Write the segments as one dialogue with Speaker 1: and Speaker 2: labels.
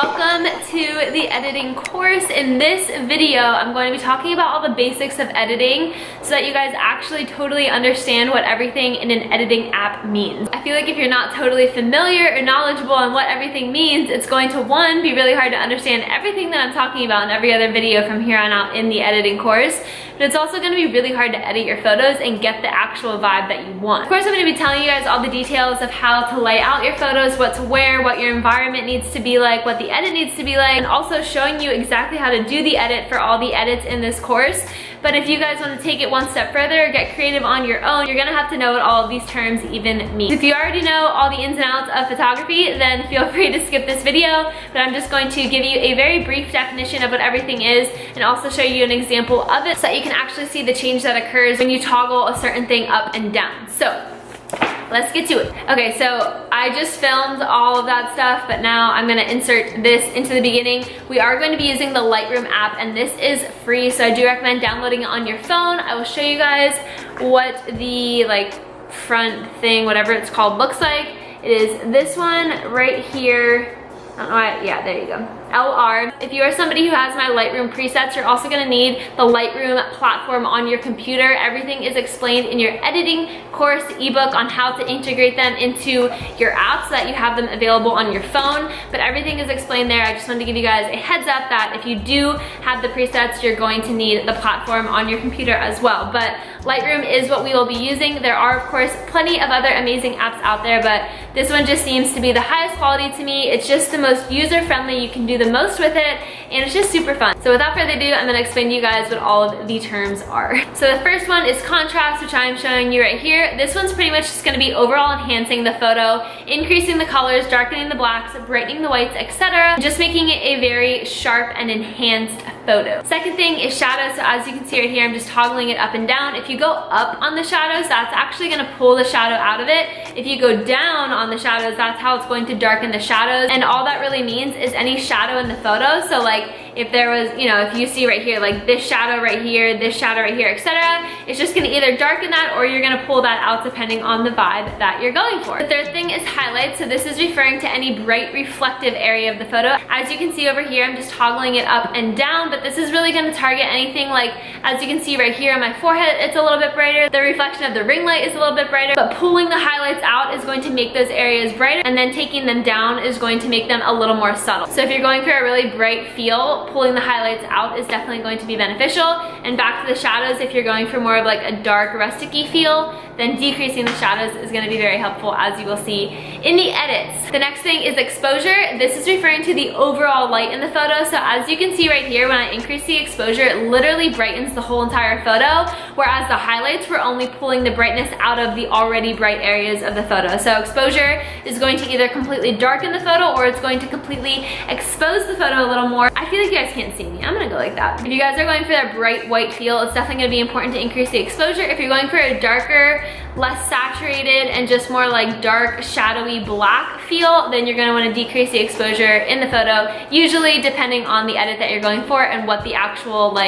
Speaker 1: Welcome to the editing course. In this video, I'm going to be talking about all the basics of editing so that you guys actually totally understand what everything in an editing app means. I feel like if you're not totally familiar or knowledgeable on what everything means, it's going to, one, be really hard to understand everything that I'm talking about in every other video from here on out in the editing course, but it's also going to be really hard to edit your photos and get the actual vibe that you want. Of course, I'm going to be telling you guys all the details of how to lay out your photos, what to wear, what your environment needs to be like, what the edit needs to be like, and also showing you exactly how to do the edit for all the edits in this course. But if you guys want to take it one step further, get creative on your own, you're gonna have to know what all of these terms even mean. If you already know all the ins and outs of photography, then feel free to skip this video, but I'm just going to give you a very brief definition of what everything is and also show you an example of it so that you can actually see the change that occurs when you toggle a certain thing up and down. So, let's get to it. Okay, so I just filmed all of that stuff, but now I'm gonna insert this into the beginning. We are going to be using the Lightroom app, and this is free, so I do recommend downloading it on your phone. I will show you guys what the front thing, whatever it's called, looks like. It is this one right here. I don't know why, yeah, there you go. LR. If you are somebody who has my Lightroom presets, you're also gonna need the Lightroom platform on your computer. Everything is explained in your editing course ebook on how to integrate them into your app so that you have them available on your phone, but everything is explained there. I just wanted to give you guys a heads up that if you do have the presets, you're going to need the platform on your computer as well. But Lightroom is what we will be using. There are, of course, plenty of other amazing apps out there, but this one just seems to be the highest quality to me. It's just the most user-friendly. You can do the most with it, and it's just super fun. So without further ado, I'm gonna explain to you guys what all of the terms are. So the first one is contrast, which I am showing you right here. This one's pretty much just gonna be overall enhancing the photo, increasing the colors, darkening the blacks, brightening the whites, etc. Just making it a very sharp and enhanced photo. Second thing is shadows. So as you can see right here, I'm just toggling it up and down. If you go up on the shadows, that's actually gonna pull the shadow out of it. If you go down on the shadows, that's how it's going to darken the shadows. And all that really means is any shadow in the photo. So if there was, if you see right here, this shadow right here, this shadow right here, etc., it's just gonna either darken that or you're gonna pull that out depending on the vibe that you're going for. The third thing is highlights. So this is referring to any bright reflective area of the photo. As you can see over here, I'm just toggling it up and down, but this is really gonna target anything as you can see right here on my forehead, it's a little bit brighter. The reflection of the ring light is a little bit brighter, but pulling the highlights out is going to make those areas brighter, and then taking them down is going to make them a little more subtle. So if you're going for a really bright feel, pulling the highlights out is definitely going to be beneficial. And back to the shadows, if you're going for more of a dark rustic-y feel, then decreasing the shadows is going to be very helpful, as you will see in the edits. The next thing is exposure. This is referring to the overall light in the photo. So as you can see right here, when I increase the exposure, it literally brightens the whole entire photo, whereas the highlights were only pulling the brightness out of the already bright areas of the photo. So exposure is going to either completely darken the photo or it's going to completely expose the photo a little more. I feel like you guys can't see me. I'm gonna go like that. If you guys are going for that bright white feel, it's definitely gonna be important to increase the exposure. If you're going for a darker, less saturated, and just more dark, shadowy black feel, then you're gonna wanna decrease the exposure in the photo, usually depending on the edit that you're going for and what the actual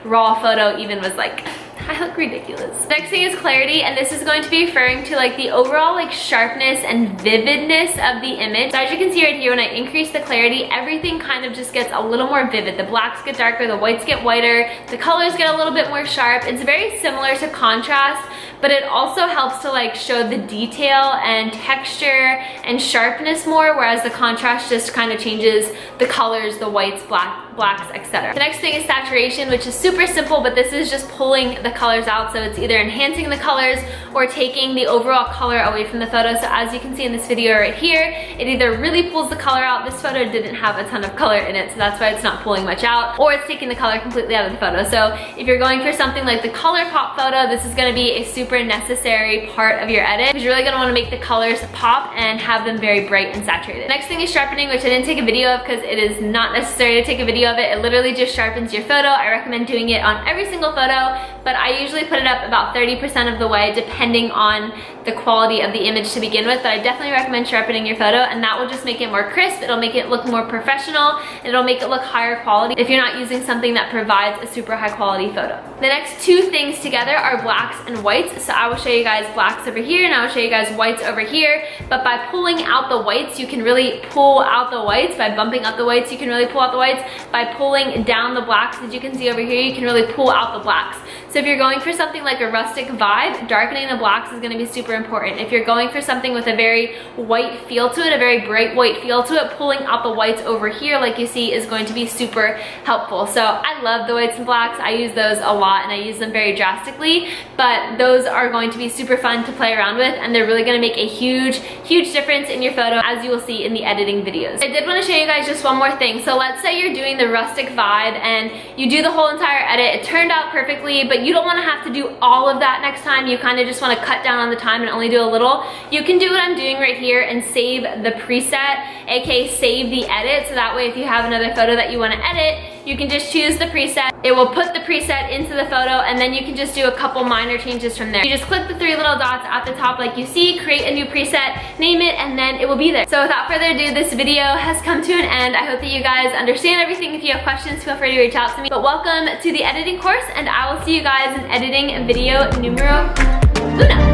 Speaker 1: raw photo even was like. I look ridiculous. Next thing is clarity, and this is going to be referring to the overall sharpness and vividness of the image. So as you can see right here, when I increase the clarity, everything kind of just gets a little more vivid. The blacks get darker, the whites get whiter, the colors get a little bit more sharp. It's very similar to contrast, but it also helps to show the detail and texture and sharpness more, whereas the contrast just kind of changes the colors, the whites, blacks, etc. The next thing is saturation, which is super simple, but this is just pulling the colors out. So it's either enhancing the colors or taking the overall color away from the photo. So as you can see in this video right here, it either really pulls the color out. This photo didn't have a ton of color in it, so that's why it's not pulling much out, or it's taking the color completely out of the photo. So if you're going for something like the color pop photo, this is gonna be a super necessary part of your edit, because you're really gonna wanna make the colors pop and have them very bright and saturated. Next thing is sharpening, which I didn't take a video of because it is not necessary to take a video of it. It literally just sharpens your photo. I recommend doing it on every single photo, but I usually put it up about 30% of the way, depending on the quality of the image to begin with. But I definitely recommend sharpening your photo, and that will just make it more crisp. It'll make it look more professional. It'll make it look higher quality if you're not using something that provides a super high quality photo. The next two things together are blacks and whites. So I will show you guys blacks over here and I will show you guys whites over here. But by pulling out the whites, you can really pull out the whites. By bumping up the whites, you can really pull out the whites. By pulling down the blacks, as you can see over here, you can really pull out the blacks. So if you're going for something like a rustic vibe, darkening the blacks is gonna be super important. If you're going for something with a very white feel to it, a very bright white feel to it, pulling out the whites over here, like you see, is going to be super helpful. So I love the whites and blacks. I use those a lot and I use them very drastically, but those are going to be super fun to play around with, and they're really gonna make a huge difference in your photo, as you will see in the editing videos. I did wanna show you guys just one more thing. So let's say you're doing the rustic vibe and you do the whole entire edit. It turned out perfectly, but you don't wanna have to do all of that next time. You kinda just wanna cut down on the time and only do a little. You can do what I'm doing right here and save the preset, aka save the edit, so that way if you have another photo that you wanna edit, you can just choose the preset. It will put the preset into the photo, and then you can just do a couple minor changes from there. You just click the three little dots at the top like you see, create a new preset, name it, and then it will be there. So without further ado, this video has come to an end. I hope that you guys understand everything. If you have questions, feel free to reach out to me. But welcome to the editing course, and I will see you guys in editing video numero uno.